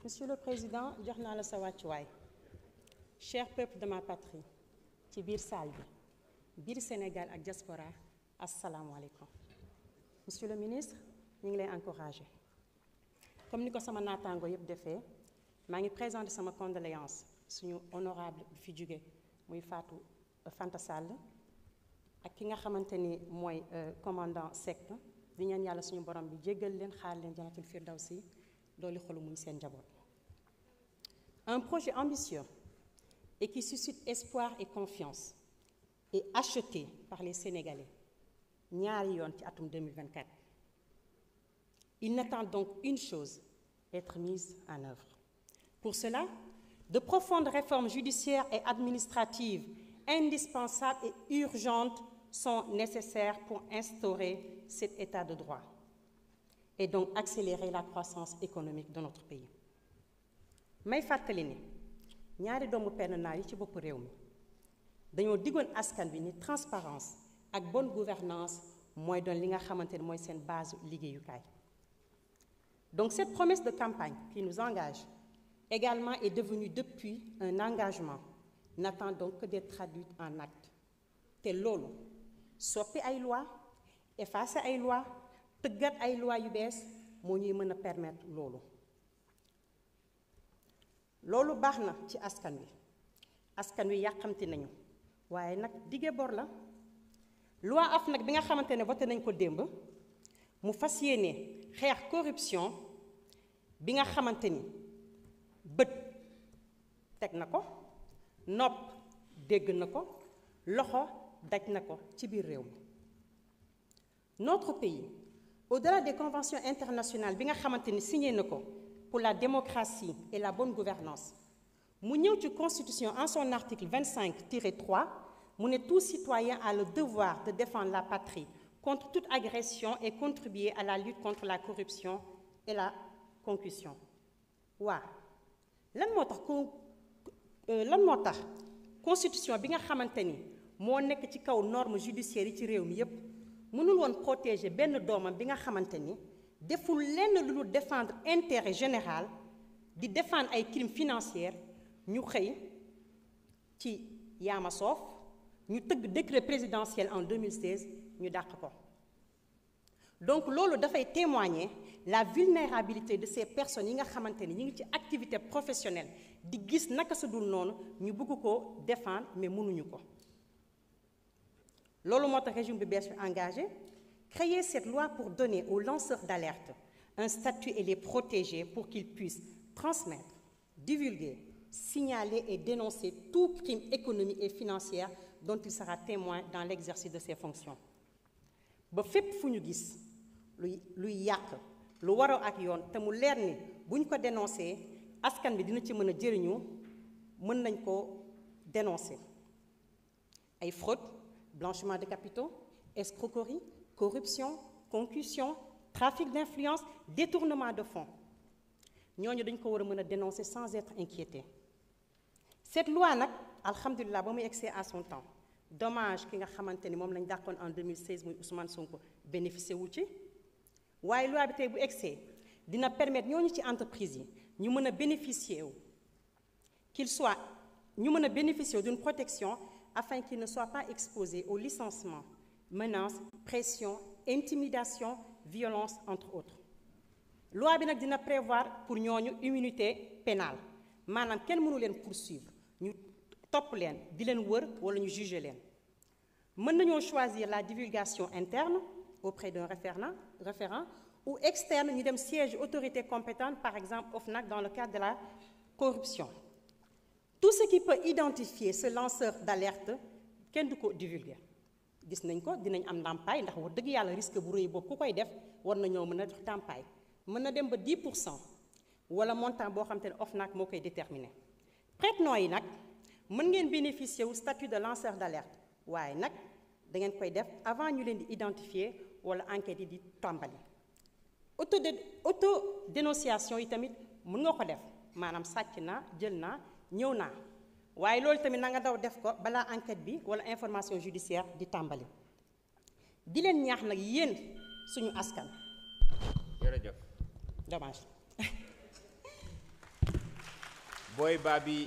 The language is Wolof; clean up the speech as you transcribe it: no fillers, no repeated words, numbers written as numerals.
Monsieur le Président, jox naa la sa wàccuwaay cher peuple de ma patrie ci biir salle bi biir Sénégal ak diaspora asalaamualeykum. Monsieur le ministre ñu ngi lay encouragé comme ni ko sama naataango yëpp defee maa ngi présenté sama condoléance suñu honorable bi fi jóge muy Fatou Fanta Sall ak ki nga xamante ni mooy commandant Seck di ñaan yàlla suñu borom bi jéggal leen xaar leen jannatul firdawsi dooli xolu muñ seen njaboot. Un projet ambitieux et qui suscite espoir et confiance est acheté par les Sénégalais ñaari yoon ci atum 2024. Il n'attend donc une chose, être mise en œuvre. Pour cela, de profondes réformes judiciaires et administratives indispensables et urgentes sont nécessaires pour instaurer cet état de droit et donc accélérer la croissance économique de notre pays. may fàttali ni ñaari doomu penn naar yi ci bopp réew mi dañoo diggoon askan bi ni transparence ak bonne gouvernance mooy doon li nga xamante ne mooy seen base liggéeyukaay. Donc cette promesse de campagne qui nous engage également est devenue depuis un engagement n'attend donc que d'être traduite en actes te loolu soppi ay loi effacer ay loi tëggat ay loi yu bees moo ñuy mën a permettre loolu. Loolu baax na ci askan wi yàqamti nañu waaye nag dige bor la loi AFNAC bi nga xamante ne voté nañ ko démb mu fas yéene xeex corruption bi nga xamante ni bët teg na ko nopp dégg na ko loxo daj na ko ci biir réew mi. Notre pays au-delà des conventions internationales bi nga xamante ni signé na ko pour la démocratie et la bonne gouvernance mu ñëw ci constitution en son article 25-3 mu ne tout citoyen a le devoir de défendre la patrie contre toute agression et contribuer à la lutte contre la corruption et la concussion. waa lan moo tax constitution bi nga xamante ni moo nekk ci kaw norme judiciaire yi ci réew mi yépp mënul woon protéger benn doomam bi nga xamante ni deful lenn lu dul défendre intérêt général di défendre ay crimes financiers ñu xëy ci yaama soof ñu tëgg décret présidentiel en 2016 ñu dàq ko. Donc loolu dafay témoigner la vulnérabilité de ces personnes yi nga xamante ni ñu ngi ci activité professionnelle di gis naka sa dul noonu ñu bëgg ko défendre mais mënuñu ko. Loolu moo tax régime bi bees bi engagé créer cette loi pour donner aux lanceurs d'alerte un statut et les protéger pour qu'ils puissent transmettre, divulguer, signaler et dénoncer tout crime économique et financier dont il sera témoin dans l'exercice de ses fonctions. Ba fépp fu ñu gis luy yàq lu waroo ak yoon te mu leer ni bu ñu ko dénoncé askan bi dina ci mën a jëriñu mën nañ ko dénoncer. Ay fraude, blanchiment de capitaux, escroquerie, corruption, concussion, trafic d'influence, détournement de fonds ñooñu dañ ko war a mën a dénoncer sans être inquiété. Cette loi nag alhamdulilah ba muy egsi à son temps dommage ki nga xamante ni moom lañ dàqoon en 2016 muy Ousmane Sonko bénéficié wu ci waaye loi bi tey bu egsee dina permettre ñooñu ci entreprise yi ñu mën a bénéficier wu ñu mën a bénéficier d'une protection afin qu'ils ne soient pas exposés au licenciement, menaces, pression, intimidation, violence entre autres. Loi bi nag dina prévoir pour ñooñu immunité pénale maanaam kenn mënu leen poursuivre ñu topp leen di leen wër wala ñu juger leen. Mën nañoo choisir la divulgation interne auprès d'un référent ou externe ñu dem siège autorité compétente par exemple OFNAC dans le cadre de la corruption. Tout ce qui peut identifier ce lanceur d'alerte kenn du ko divulguer gis nañ ko dinañ am ndàmpaay ndax wax dëgg yàlla risque bu rëy boobu ku koy def war nañoo mën a jox ndàmpaay mën na dem ba 10% wala montant boo xam te ne OFNAC moo koy déterminer. Prête-noms yi nag mën ngeen bénéficier wu statut de lanceur d'alerte waaye nag da ngeen koy def avant ñu leen di identifier wala enquête yi di tàmbali. Autodénonciation yi tamit mën nga ko def maanaam sàcc naa jël naa ñëw naa waaye loolu tamit na nga daw def ko balaa enquête bi wala information judiciaire di tàmbali. Di leen ñaax nag yéen suñu askan. jërëjëf. Dommage. Boy Babi